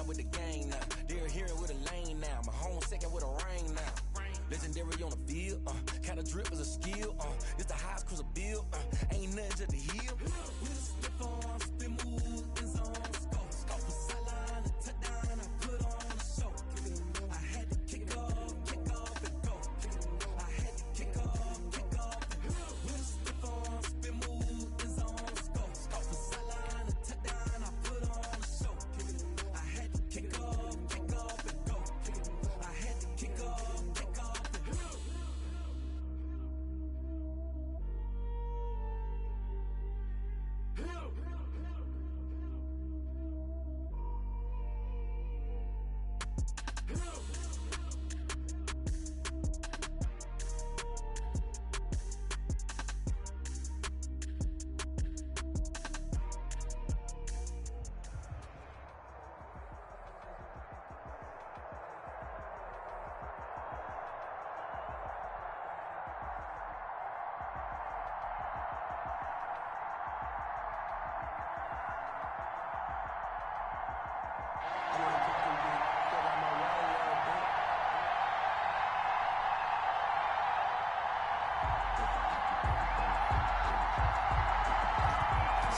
with the gang now. They're here with a lane now. My home second with a ring now. Legendary on the field, kinda drip is a skill, it's the highest cruiser bill, ain't nothing just the hill. We just slip on, spin move, in zone, scope for sideline, and touchdown, I put on the show. I had to kick off and go. I had to kick off and go. We just slip on, spin move, in zone, scope for sideline, and touchdown, I put on the show. I had to kick off and go. I had to kick off.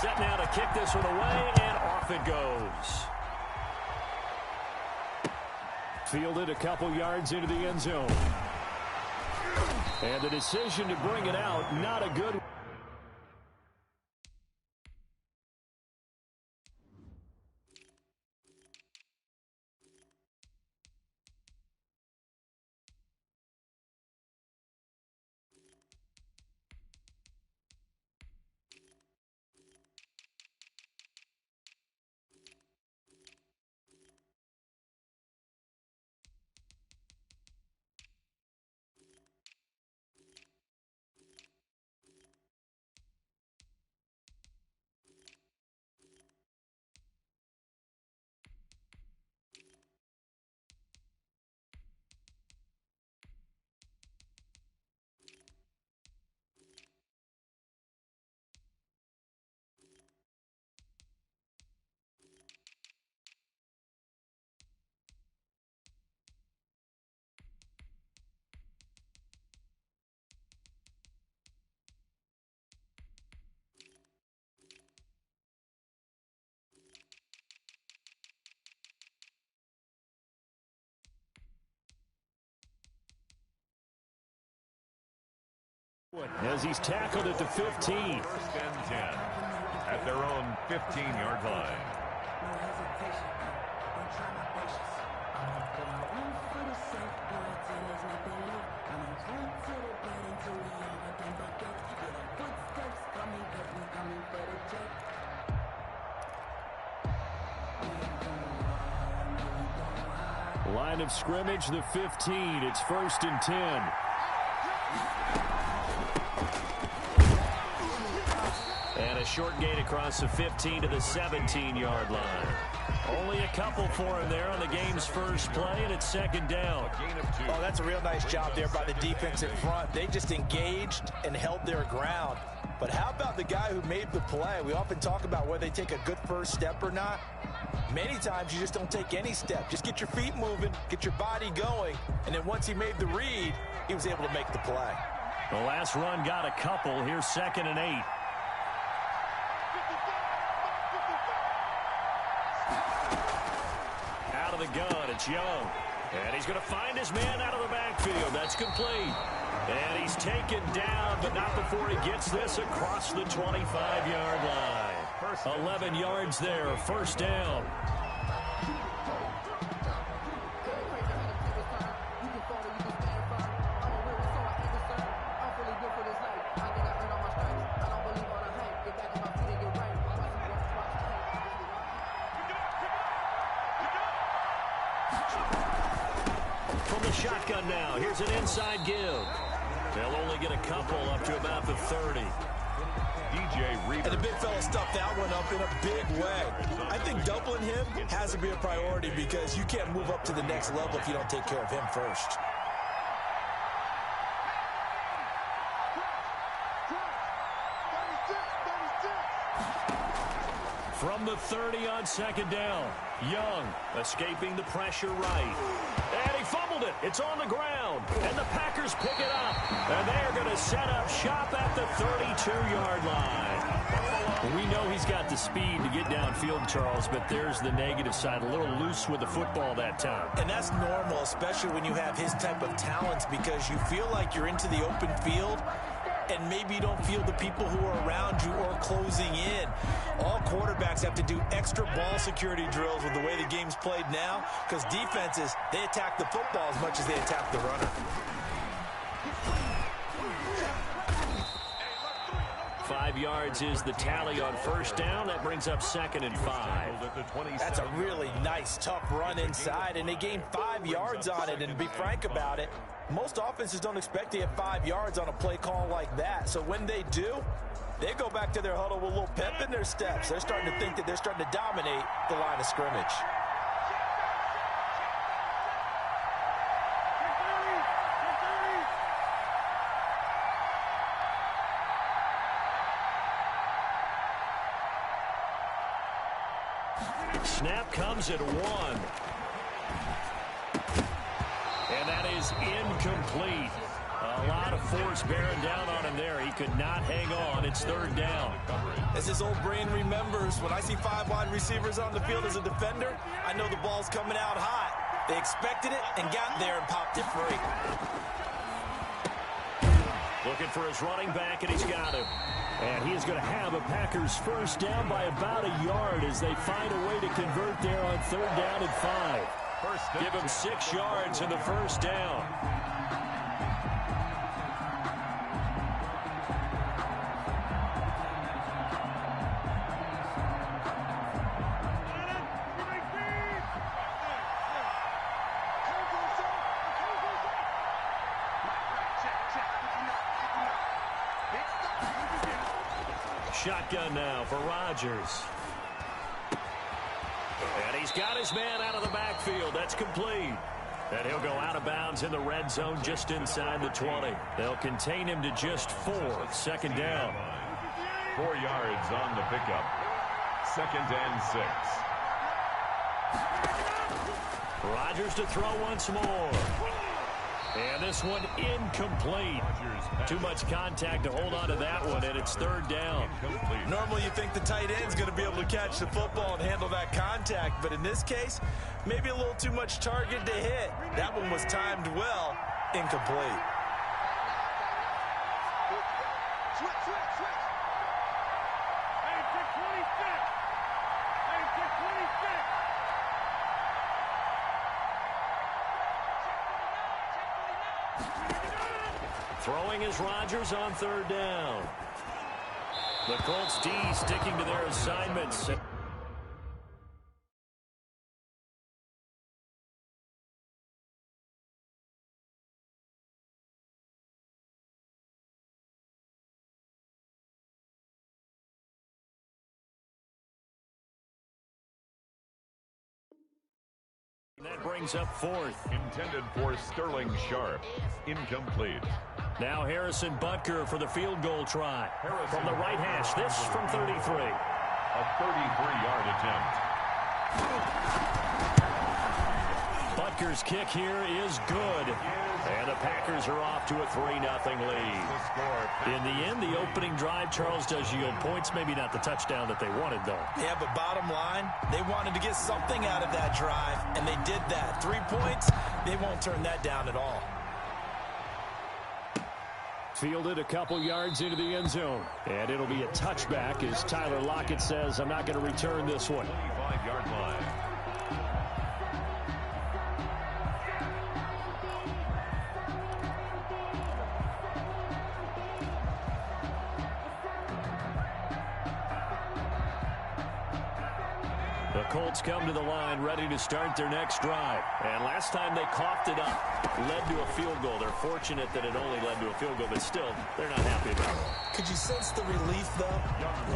Set now to kick this one away, and off it goes. Fielded a couple yards into the end zone. And the decision to bring it out, not a good one. As he's tackled at the 15. First and 10 at their own 15-yard line. Line of scrimmage, the 15. It's first and 10. And a short gain across the 15 to the 17-yard line. Only a couple for him there on the game's first play, and it's second down. Oh, that's a real nice job there by the defense in front. They just engaged and held their ground. But how about the guy who made the play? We often talk about whether they take a good first step or not. Many times you just don't take any step. Just get your feet moving, get your body going, and then once he made the read, he was able to make the play. The last run got a couple. Here's second and 8. Out of the gun, it's Young. And he's going to find his man out of the backfield. That's complete. And he's taken down, but not before he gets this across the 25-yard line. 11 yards there, first down. From the shotgun now, here's an inside give. They'll only get a couple up to about the 30. And the big fella stuffed that one up in a big way. I think doubling him has to be a priority because you can't move up to the next level if you don't take care of him first. From the 30 on second down. Young escaping the pressure right. And he fumbled it. It's on the ground. And the Packers pick it up. And they are going to set up shop at the 32-yard line. We know he's got the speed to get downfield, Charles, but there's the negative side. A little loose with the football that time. And that's normal, especially when you have his type of talents, because you feel like you're into the open field and maybe you don't feel the people who are around you or closing in. All quarterbacks have to do extra ball security drills with the way the game's played now, because defenses, they attack the football as much as they attack the runner. 5 yards is the tally on first down. That brings up 2nd and 5. That's a really nice, tough run inside, and they gained 5 yards on it. And to be frank about it, most offenses don't expect to get 5 yards on a play call like that. So when they do, they go back to their huddle with a little pep in their steps. They're starting to think that they're starting to dominate the line of scrimmage. Snap comes at 1. And that is incomplete. A lot of force bearing down on him there. He could not hang on. It's 3rd down. As his old brain remembers, when I see 5 wide receivers on the field as a defender, I know the ball's coming out hot. They expected it and got there and popped it free. Looking for his running back, and he's got him. And he is going to have a Packers first down by about a yard as they find a way to convert there on 3rd down and 5. Give him 6 yards in the first down. Shotgun now for Rodgers. And he's got his man out of the backfield. That's complete. And he'll go out of bounds in the red zone just inside the 20. They'll contain him to just 4. 2nd down. 4 yards on the pickup. 2nd and 6. Rodgers to throw once more. And this one incomplete. Too much contact to hold on to that one, and it's 3rd down. Normally you think the tight end's going to be able to catch the football and handle that contact, but in this case, maybe a little too much target to hit. That one was timed well, incomplete. Throwing is Rodgers on 3rd down. The Colts D sticking to their assignments. That brings up 4th. Intended for Sterling Sharp. Incomplete. Now Harrison Butker for the field goal try. From the right hash. This from 33. A 33-yard attempt. Butker's kick here is good. And the Packers are off to a 3-0 lead. In the end, the opening drive, Charles, does yield points. Maybe not the touchdown that they wanted, though. Yeah, but bottom line, they wanted to get something out of that drive, and they did that. 3 points, they won't turn that down at all. Fielded a couple yards into the end zone. And it'll be a touchback as Tyler Lockett says, I'm not going to return this one. 25-yard line. The Colts come to the line ready to start their next drive. And last time they coughed it up, led to a field goal. They're fortunate that it only led to a field goal, but still, they're not happy about it. Could you sense the relief, though,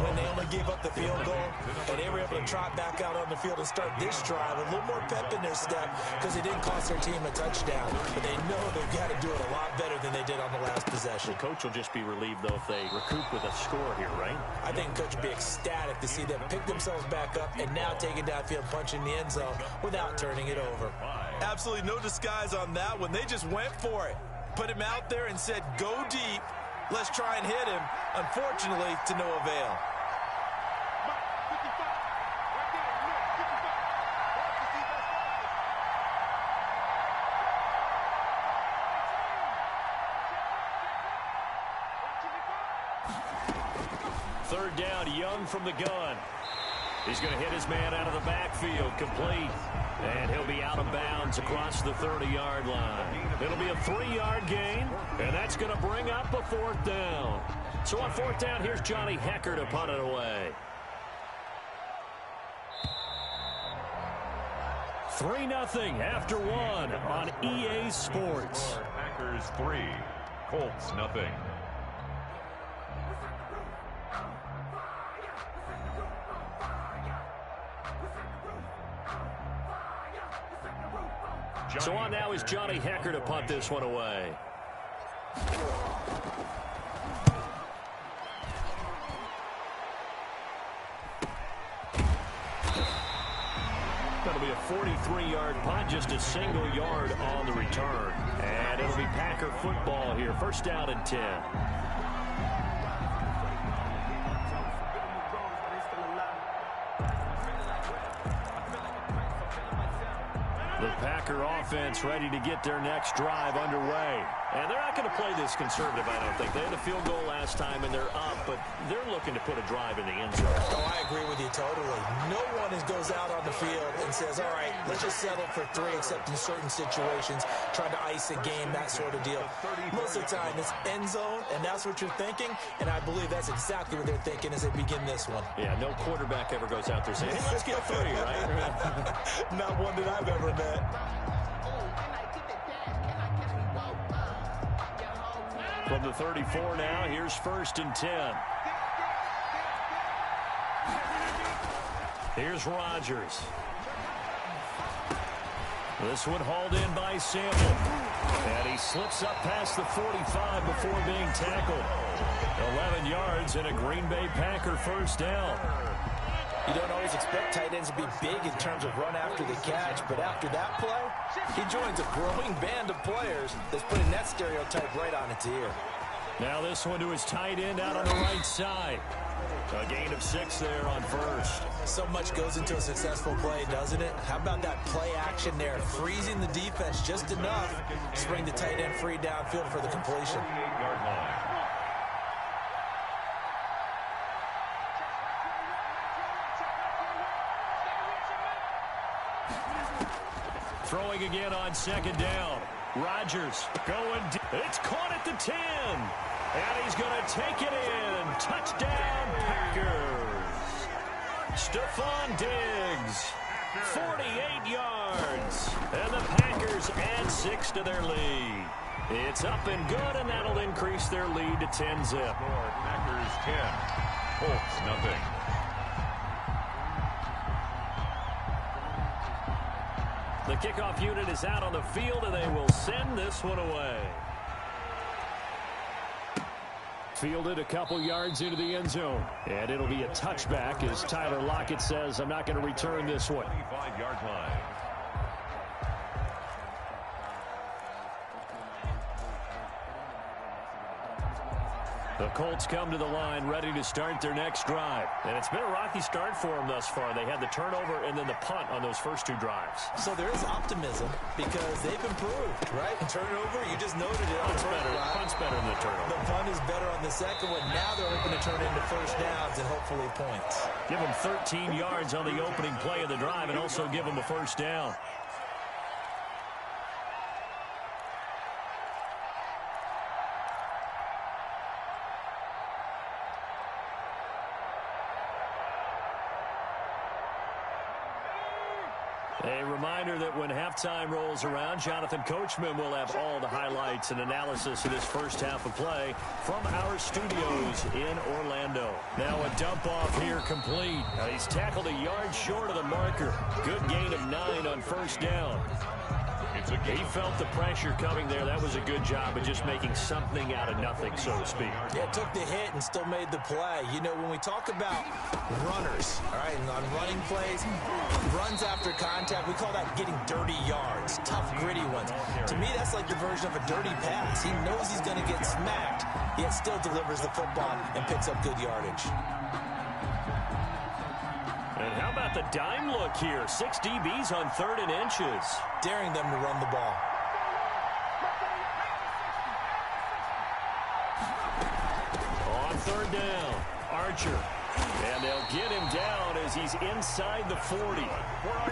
when they only gave up the field goal and they were able to trot back out on the field and start this drive? A little more pep in their step because it didn't cost their team a touchdown. But they know they've got to do it a lot better than they did on the last possession. The coach will just be relieved, though, if they recoup with a score here, right? I think the coach would be ecstatic to see them pick themselves back up and now take it downfield, punching the end zone without turning it over. Absolutely no disguise on that one. They just went for it. Put him out there and said, go deep. Let's try and hit him. Unfortunately, to no avail. Third down, Young from the gun. He's going to hit his man out of the backfield, complete. And he'll be out of bounds across the 30-yard line. It'll be a 3-yard gain, and that's going to bring up a fourth down. So on fourth down, here's Johnny Hecker to punt it away. 3-0 after one on EA Sports. Packers 3, Colts nothing. So on now is Johnny Hecker to punt this one away. That'll be a 43-yard punt, just a single yard on the return. And it'll be Packer football here. First down and 10. The Packer offense ready to get their next drive underway. And they're not going to play this conservative, I don't think. They had a field goal last time, and they're up, but they're looking to put a drive in the end zone. Oh, I agree with you totally. No one goes out on the field and says, all right, let's just settle for 3, except in certain situations, trying to ice a game, that sort of deal. Most of the time, it's end zone, and that's what you're thinking, and I believe that's exactly what they're thinking as they begin this one. Yeah, no quarterback ever goes out there saying, hey, let's get 3, right? Not one that I've ever met. From the 34 now, here's first and 10. Here's Rodgers. This one hauled in by Samuel. And he slips up past the 45 before being tackled. 11 yards and a Green Bay Packer first down. You don't always expect tight ends to be big in terms of run after the catch, but after that play, he joins a growing band of players that's putting that stereotype right on its ear. Now this one to his tight end out on the right side. A gain of 6 there on first. So much goes into a successful play, doesn't it? How about that play action there? Freezing the defense just enough to bring the tight end free downfield for the completion. 38-yard line. Throwing again on second down. Rodgers going deep. It's caught at the 10. And he's going to take it in. Touchdown, Packers. Stephon Diggs, 48 yards. And the Packers add 6 to their lead. It's up and good, and that'll increase their lead to 10-zip. Packers 10, Colts nothing. The kickoff unit is out on the field, and they will send this one away. Fielded a couple yards into the end zone. And it'll be a touchback as Tyler Lockett says, I'm not going to return this one. 25-yard line. The Colts come to the line ready to start their next drive. And it's been a rocky start for them thus far. They had the turnover and then the punt on those first 2 drives. So there is optimism because they've improved, right? Turnover, you just noted it. Punt's better than the turnover. The punt is better on the second one. Now they're hoping to turn it into first downs and hopefully points. Give them 13 yards on the opening play of the drive and also give them a first down. A reminder that when halftime rolls around, Jonathan Coachman will have all the highlights and analysis of this first half of play from our studios in Orlando. Now a dump off here complete. He's tackled a yard short of the marker. Good gain of 9 on first down. He felt the pressure coming there. That was a good job of just making something out of nothing, so to speak. Yeah, took the hit and still made the play. You know, when we talk about runners, all right, and on running plays, runs after contact, we call that getting dirty yards, tough, gritty ones. To me, that's like the version of a dirty pass. He knows he's going to get smacked, yet still delivers the football and picks up good yardage. And how about the dime look here? 6 DBs on 3rd and inches. Daring them to run the ball. On 3rd down, Archer. And they'll get him down as he's inside the 40.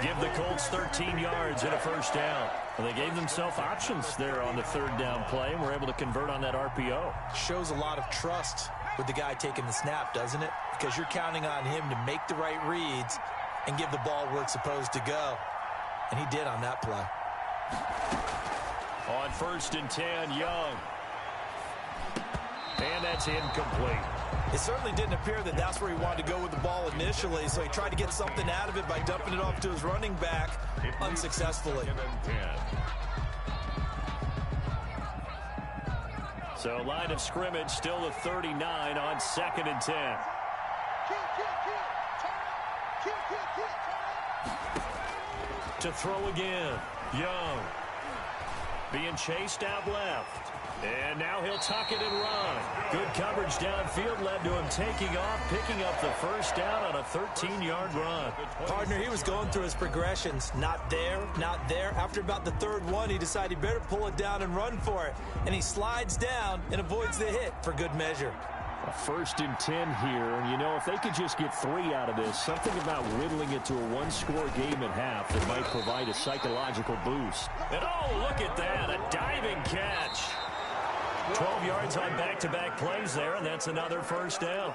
Give the Colts 13 yards and a first down. And they gave themselves options there on the 3rd down play and were able to convert on that RPO. Shows a lot of trust with the guy taking the snap, doesn't it? Because you're counting on him to make the right reads and give the ball where it's supposed to go. And he did on that play. On 1st and 10, Young. And that's incomplete. It certainly didn't appear that that's where he wanted to go with the ball initially, so he tried to get something out of it by dumping it off to his running back unsuccessfully. So line of scrimmage still the 39 on 2nd and 10. To throw again, Young. Being chased out left. And now he'll tuck it and run. Good coverage downfield led to him taking off, picking up the first down on a 13-yard run. Partner, he was going through his progressions. Not there, not there. After about the 3rd one, he decided he better pull it down and run for it. And he slides down and avoids the hit for good measure. A 1st and 10 here, and you know, if they could just get 3 out of this, something about whittling it to a 1-score game at half that might provide a psychological boost. And oh, look at that, a diving catch. 12 yards on back-to-back plays there, and that's another first down.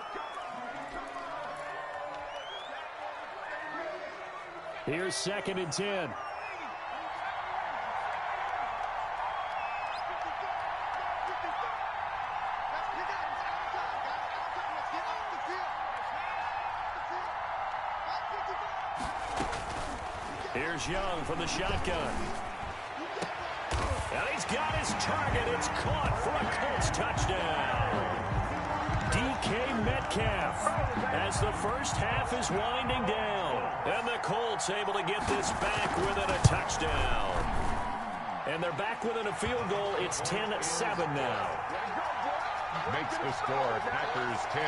Here's 2nd and 10. Here's Young from the shotgun. And he's got his target. It's caught for a Colts touchdown. DK Metcalf as the first half is winding down. And the Colts able to get this back within a touchdown. And they're back within a field goal. It's 10-7 now. Makes the score Packers 10,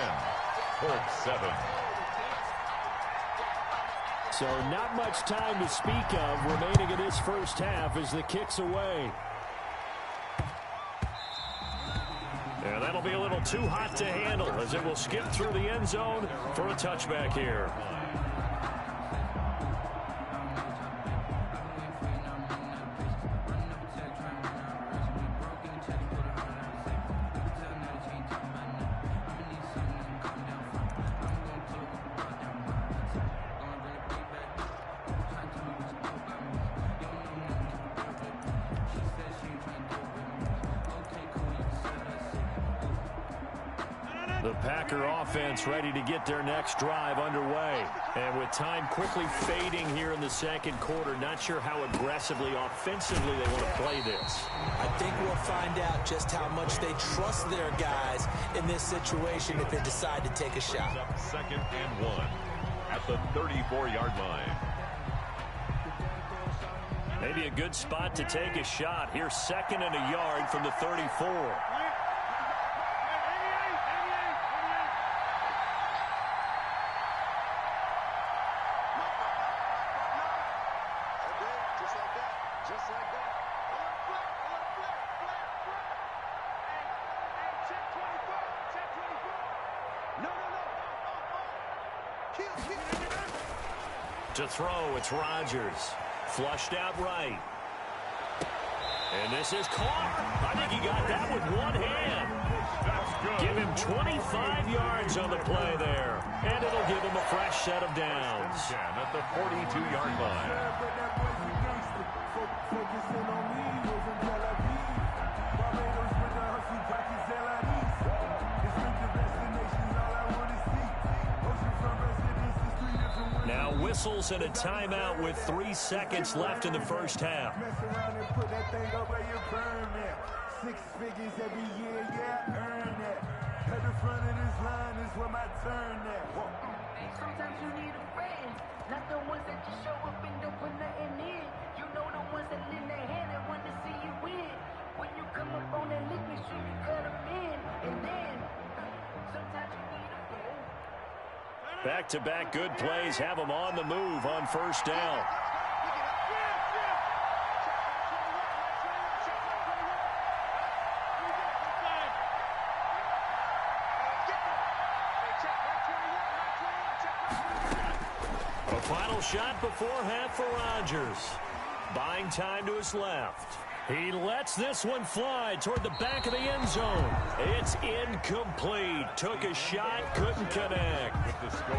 Colts 7. So not much time to speak of remaining in this first half as the kick's away. And that'll be a little too hot to handle as it will skip through the end zone for a touchback here. The Packer offense ready to get their next drive underway. And with time quickly fading here in the 2nd quarter, not sure how aggressively, offensively they want to play this. I think we'll find out just how much they trust their guys in this situation if they decide to take a shot. 2nd and 1 at the 34-yard line. Maybe a good spot to take a shot. Here's 2nd and a yard from the 34. To throw, it's Rodgers. Flushed out right. And this is caught. I think he got that with one hand. That's good. Give him 25 yards on the play there. And it'll give him a fresh set of downs. At the 42-yard line. whistles and a timeout with 3 seconds left in the first half. Mess around and put that thing up where you burn that. 6 figures every year, yeah, earn that. At the front of this line is where my turn at. Sometimes you need a friend, not the ones that just show up and don't put nothing in. You know the ones that lend their hand and want to see you win. When you come up on that lick, make sure you cut them in. And then, sometimes you need a friend. Back-to-back good plays have them on the move on first down. A final shot before half for Rodgers. Buying time to his left. He lets this one fly toward the back of the end zone. It's incomplete. Took a shot, couldn't connect.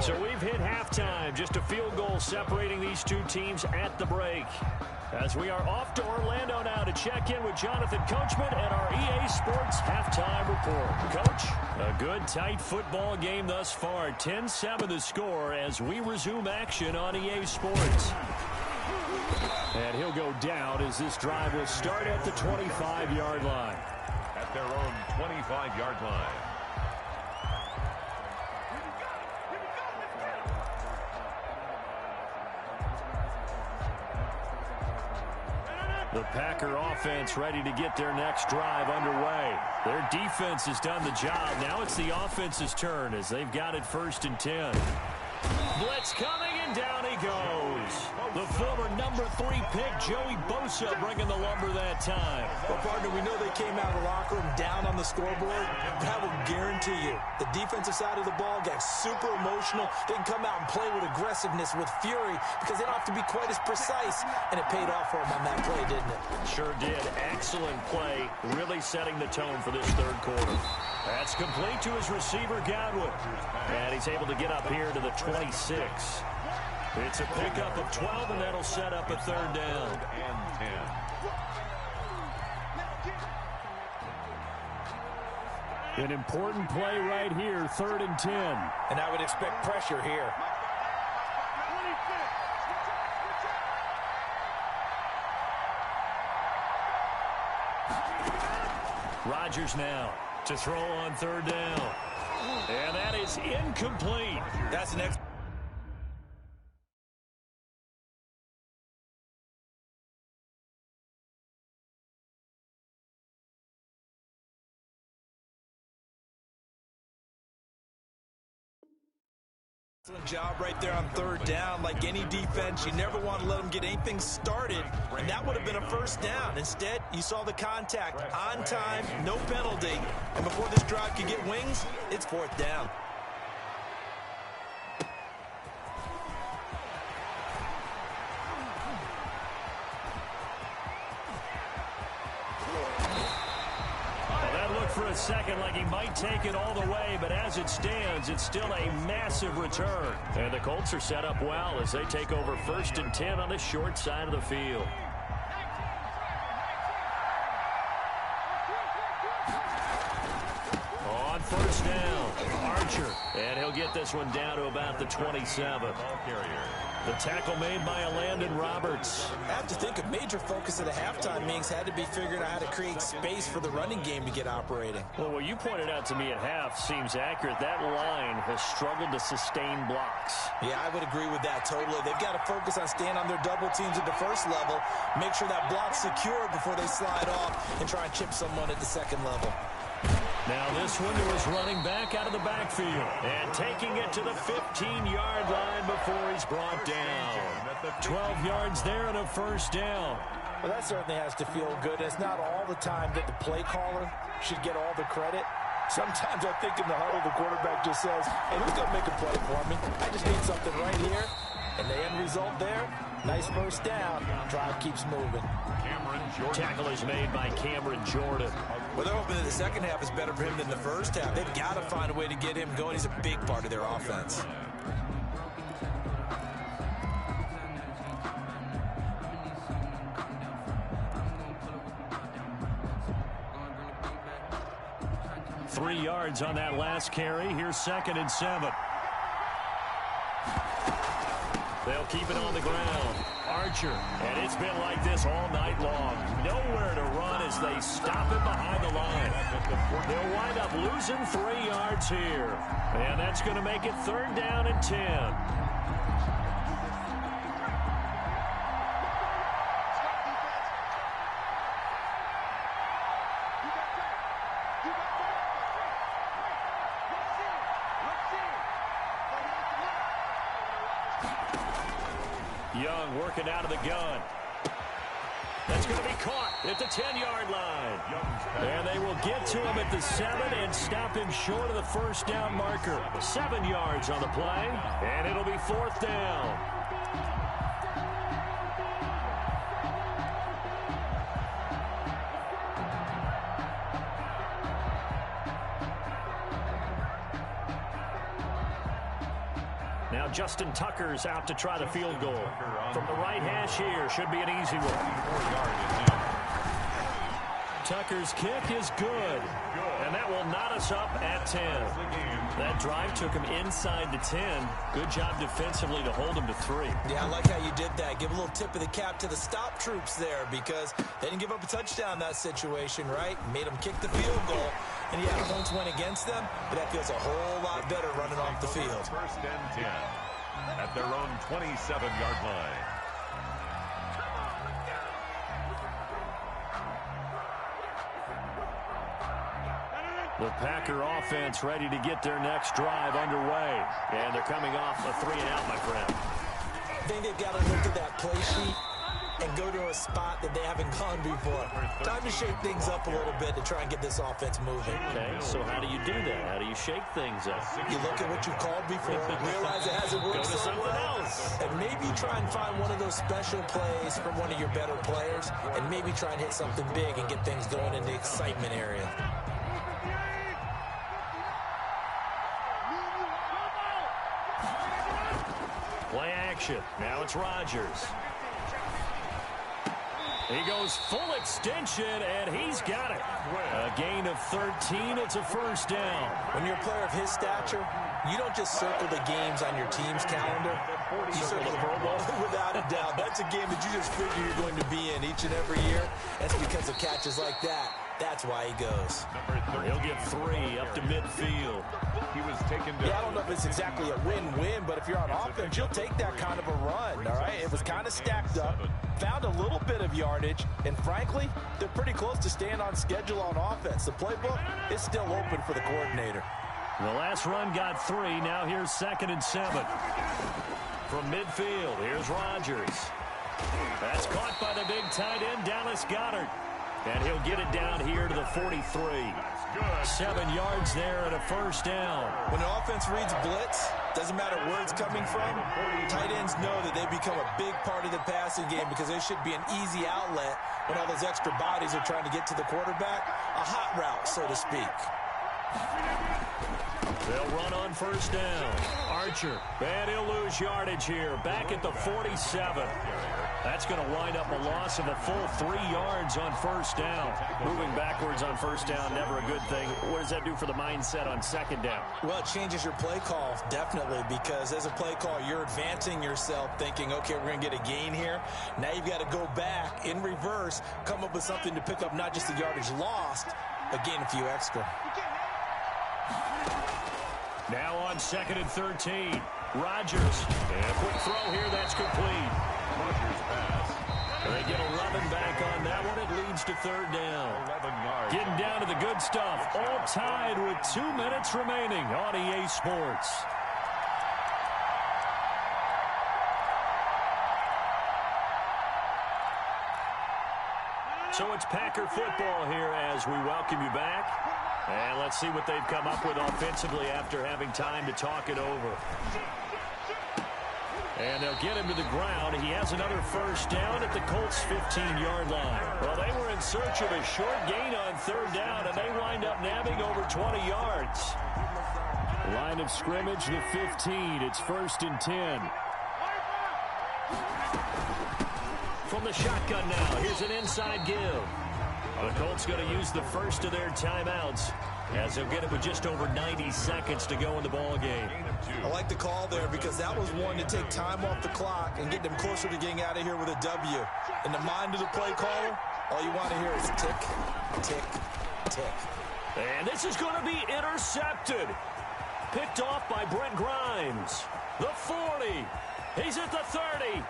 So we've hit halftime. Just a field goal separating these two teams at the break. As we are off to Orlando now to check in with Jonathan Coachman at our EA Sports Halftime Report. Coach, a good, tight football game thus far. 10-7 the score as we resume action on EA Sports. And he'll go down as this drive will start at the 25-yard line. At their own 25-yard line. The Packer offense ready to get their next drive underway. Their defense has done the job. Now it's the offense's turn as they've got it 1st and 10. Blitz coming, and down he goes. The former number 3 pick, Joey Bosa, bringing the lumber that time. Well, partner, we know they came out of the locker room down on the scoreboard, but I will guarantee you the defensive side of the ball got super emotional. They can come out and play with aggressiveness, with fury, because they don't have to be quite as precise, and it paid off for them on that play, didn't it? Sure did. Excellent play, really setting the tone for this third quarter. That's complete to his receiver, Godwin. And he's able to get up here to the 26. It's a pickup of 12, and that'll set up a 3rd down. And 10. An important play right here, 3rd and 10. And I would expect pressure here. Rodgers now to throw on 3rd down. And that is incomplete. That's an excellent job right there on 3rd down. Like any defense, you never want to let them get anything started, and that would have been a 1st down. Instead, you saw the contact on time, no penalty, and before this drive could get wings, it's 4th down. For a second like he might take it all the way, but as it stands, it's still a massive return. And the Colts are set up well as they take over 1st and 10 on the short side of the field. On 1st down, Archer. And he'll get this one down to about the 27. Ball carrier. The tackle made by Landon Roberts. I have to think a major focus of the halftime meetings had to be figuring out how to create space for the running game to get operating. Well, what you pointed out to me at half seems accurate. That line has struggled to sustain blocks. Yeah, I would agree with that totally. They've got to focus on staying on their double teams at the 1st level, make sure that block's secure before they slide off and try and chip someone at the 2nd level. Now this one to his running back out of the backfield. And taking it to the 15-yard line before he's brought down. 12 yards there and a 1st down. Well, that certainly has to feel good. It's not all the time that the play caller should get all the credit. Sometimes I think in the huddle, the quarterback just says, hey, who's going to make a play for me? I just need something right here. And the end result there, nice 1st down. Drive keeps moving. Tackle is made by Cameron Jordan. Well, they're hoping that the 2nd half is better for him than the 1st half. They've got to find a way to get him going. He's a big part of their offense. Three yards on that last carry. Here's 2nd and 7. They'll keep it on the ground. Archer, and it's been like this all night long. Nowhere to run as they stop it behind the line. They'll wind up losing 3 yards here. And that's going to make it 3rd down and 10. Young working out of the gun. That's going to be caught at the 10-yard line. And they will get to him at the 7 and stop him short of the 1st down marker. 7 yards on the play, and it'll be 4th down. Now Justin Tucker's out to try the field goal. From the right hash here, should be an easy one. Tucker's kick is good. And that will knot us up at 10. That drive took him inside the 10. Good job defensively to hold him to 3. Yeah, I like how you did that. Give a little tip of the cap to the stop troops there because they didn't give up a touchdown in that situation, right? Made them kick the field goal. And yeah, points went against them, but that feels a whole lot better running off the field. 1st and 10 at their own 27-yard line. The Packer offense ready to get their next drive underway. And they're coming off a 3-and-out, my friend. I think they've got to look at that play sheet and go to a spot that they haven't gone before. Time to shake things up a little bit to try and get this offense moving. Okay, so how do you do that? How do you shake things up? You look at what you've called before, realize it hasn't worked so well, and maybe try and find one of those special plays from one of your better players, and maybe try and hit something big and get things going in the excitement area. Play action. Now it's Rodgers. He goes full extension, and he's got it. A gain of 13. It's a 1st down. When you're a player of his stature, you don't just circle the games on your team's calendar. You circle the Pro Bowl. Without a doubt. That's a game that you just figure you're going to be in each and every year. That's because of catches like that. That's why he goes. He'll get 3 up to midfield. He was taken down. Yeah, I don't know if it's exactly a win-win, but if you're on offense, you'll take that kind of a run, all right? It was kind of stacked up, found a little bit of yardage, and frankly, they're pretty close to staying on schedule on offense. The playbook is still open for the coordinator. The last run got 3. Now here's 2nd and 7. From midfield, here's Rodgers. That's caught by the big tight end, Dallas Goedert. And he'll get it down here to the 43. 7 yards there and a 1st down. When an offense reads blitz, doesn't matter where it's coming from, tight ends know that they become a big part of the passing game because there should be an easy outlet when all those extra bodies are trying to get to the quarterback. A hot route, so to speak. They'll run on 1st down. Archer, and he'll lose yardage here. Back at the 47. That's going to wind up a loss of a full 3 yards on 1st down. Moving backwards on 1st down, never a good thing. What does that do for the mindset on 2nd down? Well, it changes your play call, definitely, because as a play call, you're advancing yourself thinking, okay, we're going to get a gain here. Now you've got to go back in reverse, come up with something to pick up not just the yardage lost, but gain a few extra. Now on 2nd and 13. Rodgers. And a quick throw here. That's complete. Rodgers pass. They get 11 back on that one. It leads to 3rd down. 11 yards. Getting down to the good stuff. All tied with 2 minutes remaining on EA Sports. So it's Packer football here as we welcome you back. And let's see what they've come up with offensively after having time to talk it over. And they'll get him to the ground. He has another 1st down at the Colts' 15-yard line. Well, they were in search of a short gain on 3rd down, and they wind up nabbing over 20 yards. Line of scrimmage, the 15. It's 1st and 10. From the shotgun now, here's an inside give. The Colts going to use the first of their timeouts. as they'll get it with just over 90 seconds to go in the ball game. I like the call there because that was one to take time off the clock and get them closer to getting out of here with a W. In the mind of the play caller, all you want to hear is tick, tick, tick. And this is going to be intercepted. Picked off by Brent Grimes. The 40. He's at the 30.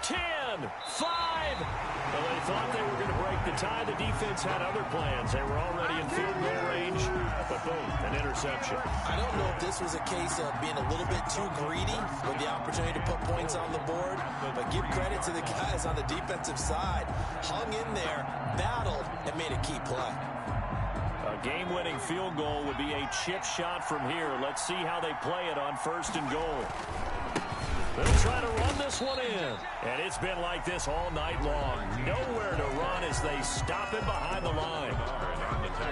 10, 5. Well, they thought they were going to break the tie. The defense had other plans. They were already in field goal range, but boom, an interception. I don't know if this was a case of being a little bit too greedy with the opportunity to put points on the board, but give credit to the guys on the defensive side. Hung in there, battled, and made a key play. A game-winning field goal would be a chip shot from here. Let's see how they play it on 1st and goal. They'll try to run this one in. And it's been like this all night long. Nowhere to run as they stop him behind the line.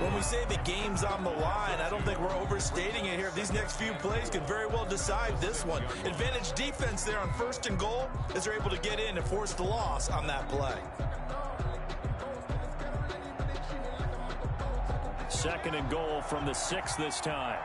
When we say the game's on the line, I don't think we're overstating it here. These next few plays could very well decide this one. Advantage defense there on 1st and goal as they're able to get in and force the loss on that play. 2nd and goal from the 6 this time.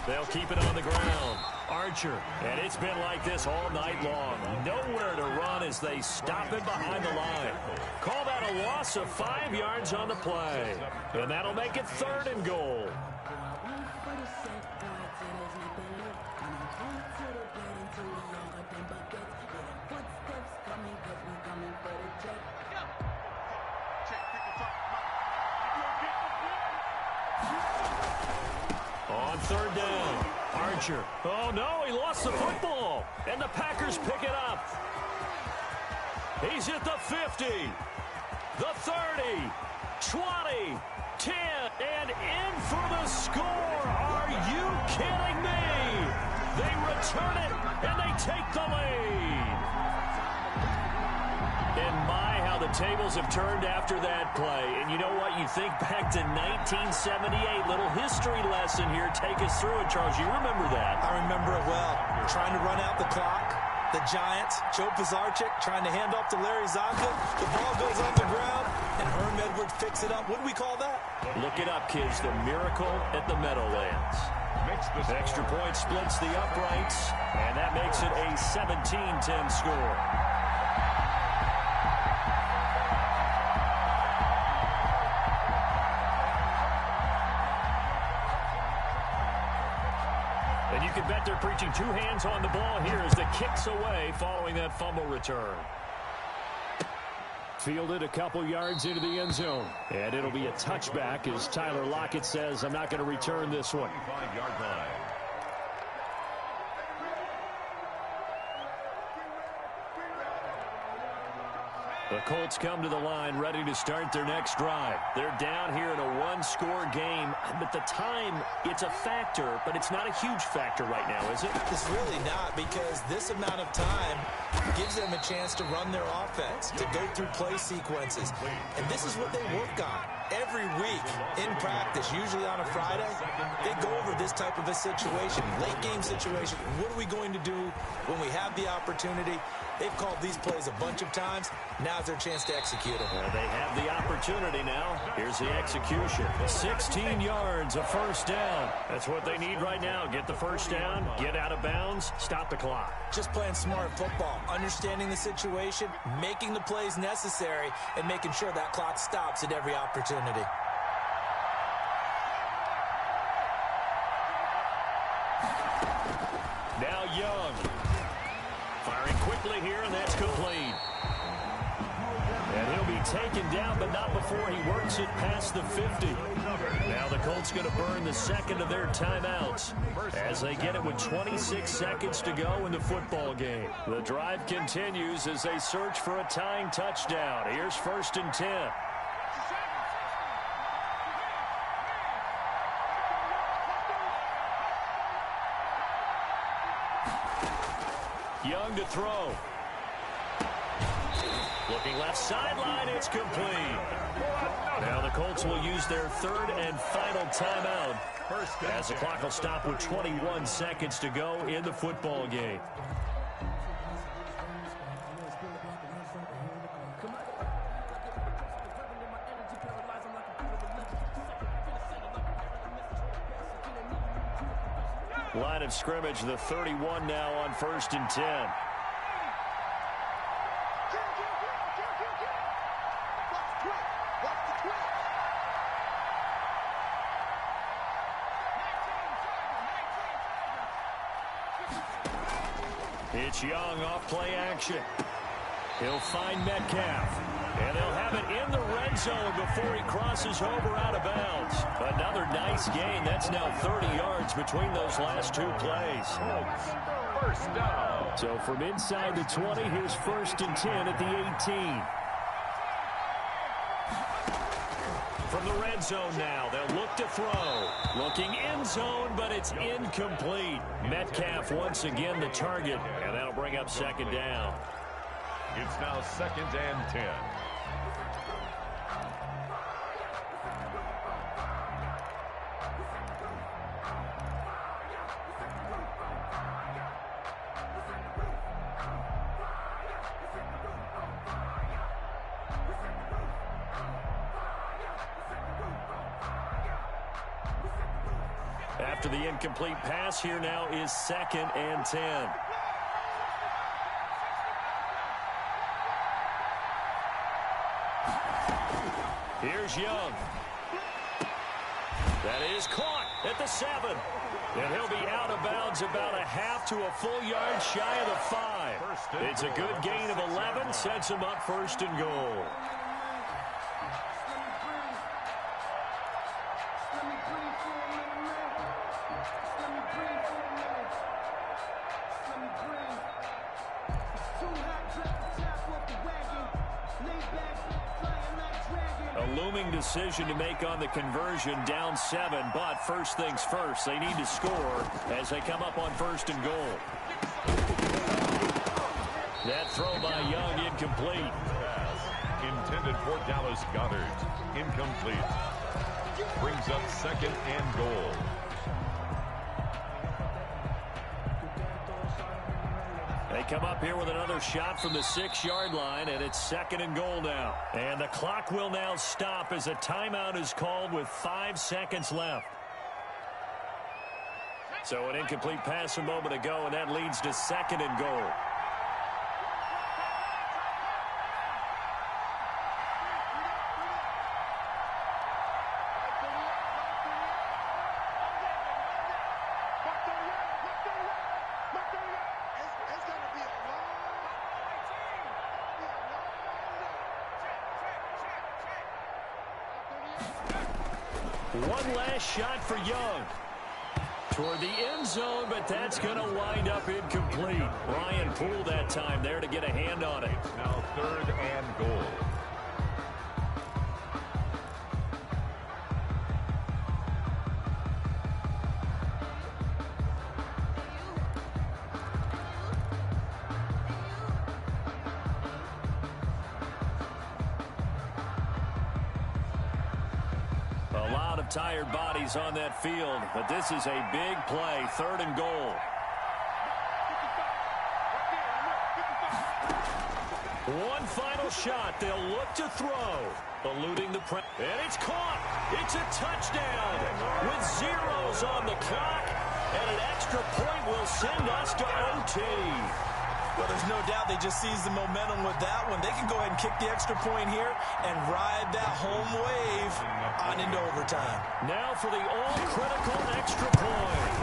They'll keep it on the ground. Archer. And it's been like this all night long. Nowhere to run as they stop him behind the line. Call that a loss of 5 yards on the play. And that'll make it 3rd and goal. On 3rd down, Archer. Oh, no, he lost the football. And the Packers pick it up. He's at the 50, the 30, 20, 10, and in for the score. Are you kidding me? They return it, and they take the lead. And my, how the tables have turned after that play. And you know what? You think back to 1978. Little history lesson here. Take us through it, Charles. You remember that. I remember it well. Trying to run out the clock. The Giants, Joe Pisarcik trying to hand off to Larry Zonka. The ball goes on the ground, and Herm Edwards picks it up. What do we call that? Look it up, kids. The miracle at the Meadowlands. Extra point splits the uprights, and that makes it a 17-10 score. And you can bet they're preaching 2 hands on the ball here as the kick's away following that fumble return. Fielded a couple yards into the end zone. And it'll be a touchback as Tyler Lockett says, I'm not going to return this one. 25-yard line. The Colts come to the line ready to start their next drive. They're down here in a 1-score game. But the time, it's a factor, but it's not a huge factor right now, is it? It's really not, because this amount of time gives them a chance to run their offense, to go through play sequences. And this is what they work on every week in practice, usually on a Friday. They go over this type of a situation, late game situation. What are we going to do when we have the opportunity? They've called these plays a bunch of times. Now's their chance to execute them. Well, they have the opportunity now. Here's the execution. 16 yards, a 1st down. That's what they need right now. Get the 1st down, get out of bounds, stop the clock. Just playing smart football, understanding the situation, making the plays necessary, and making sure that clock stops at every opportunity. Now Young. Firing quickly here, and that's complete. And he'll be taken down, but not before he works it past the 50. Now the Colts going to burn the 2nd of their timeouts as they get it with 26 seconds to go in the football game. The drive continues as they search for a tying touchdown. Here's 1st and 10. Young to throw. Looking left sideline, it's complete. Now the Colts will use their 3rd and final timeout as the clock will stop with 21 seconds to go in the football game. Line of scrimmage, the 31 now on 1st and 10. It's Young off play action. He'll find Metcalf. And they'll have it in the red zone before he crosses over out of bounds. Another nice gain. That's now 30 yards between those last two plays. First down. So from inside the 20, here's 1st and 10 at the 18. From the red zone now, they'll look to throw. Looking end zone, but it's incomplete. Metcalf once again the target, and that'll bring up 2nd down. It's now 2nd and 10. After the incomplete pass, here now is 2nd and 10. Here's Young. That is caught at the 7. And he'll be out of bounds about a half to a full yard shy of the 5. It's a good gain of 11, sets him up 1st and goal. A looming decision to make on the conversion, down 7, but first things first, they need to score as they come up on 1st and goal. That throw by Young incomplete. Pass intended for Dallas Goedert. Incomplete. Brings up 2nd and goal. They come up here with another shot from the 6-yard line, and it's 2nd and goal now. And the clock will now stop as a timeout is called with 5 seconds left. So an incomplete pass a moment ago, and that leads to 2nd and goal. One last shot for Young. Toward the end zone, but that's going to wind up incomplete. Ryan Poole that time there to get a hand on it. Now 3rd and goal. Tired bodies on that field, but this is a big play. 3rd and goal. One final shot. They'll look to throw. Eluding the press. And it's caught. It's a touchdown with zeros on the clock. And an extra point will send us to OT. Well, there's no doubt they just seized the momentum with that one. They can go ahead and kick the extra point here and ride that home wave on into overtime. Now for the all-critical extra point.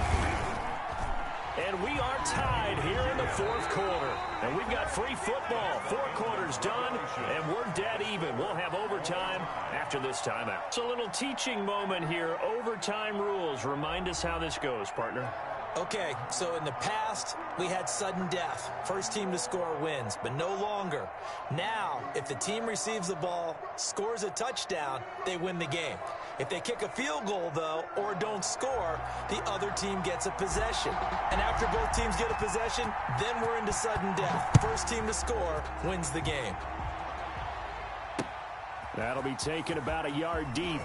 And we are tied here in the 4th quarter. And we've got free football. 4 quarters done, and we're dead even. We'll have overtime after this timeout. It's a little teaching moment here. Overtime rules. Remind us how this goes, partner. Okay, so in the past, we had sudden death. First team to score wins, but no longer. Now, if the team receives the ball, scores a touchdown, they win the game. If they kick a field goal, though, or don't score, the other team gets a possession. And after both teams get a possession, then we're into sudden death. First team to score wins the game. That'll be taken about a yard deep.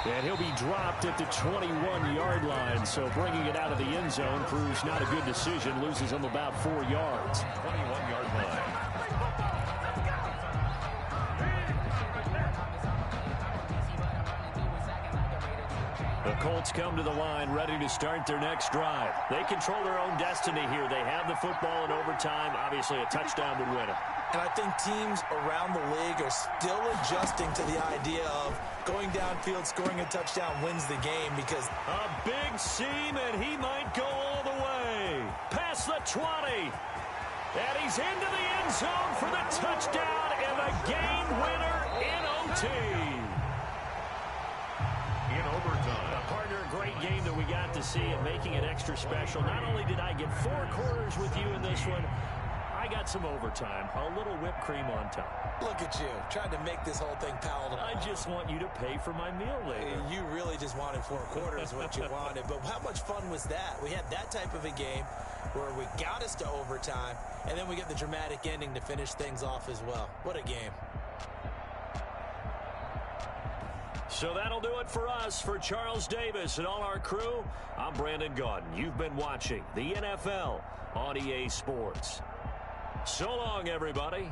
And he'll be dropped at the 21-yard line, so bringing it out of the end zone proves not a good decision. Loses him about 4 yards. 21-yard line. The Colts come to the line ready to start their next drive. They control their own destiny here. They have the football in overtime. Obviously, a touchdown would win it. And I think teams around the league are still adjusting to the idea of going downfield, scoring a touchdown wins the game because a big seam, and he might go all the way. Past the 20. And he's into the end zone for the touchdown and the game winner in OT. In overtime. Partner, a great game that we got to see and making it extra special. Not only did I get 4 quarters with you in this one, I got some overtime, a little whipped cream on top. Look at you, trying to make this whole thing palatable. I just want you to pay for my meal later. You really just wanted 4 quarters what you wanted, but how much fun was that? We had that type of a game where we got us to overtime, and then we get the dramatic ending to finish things off as well. What a game. So that'll do it for us. For Charles Davis and all our crew, I'm Brandon Gaudin. You've been watching the NFL on EA Sports. So long, everybody.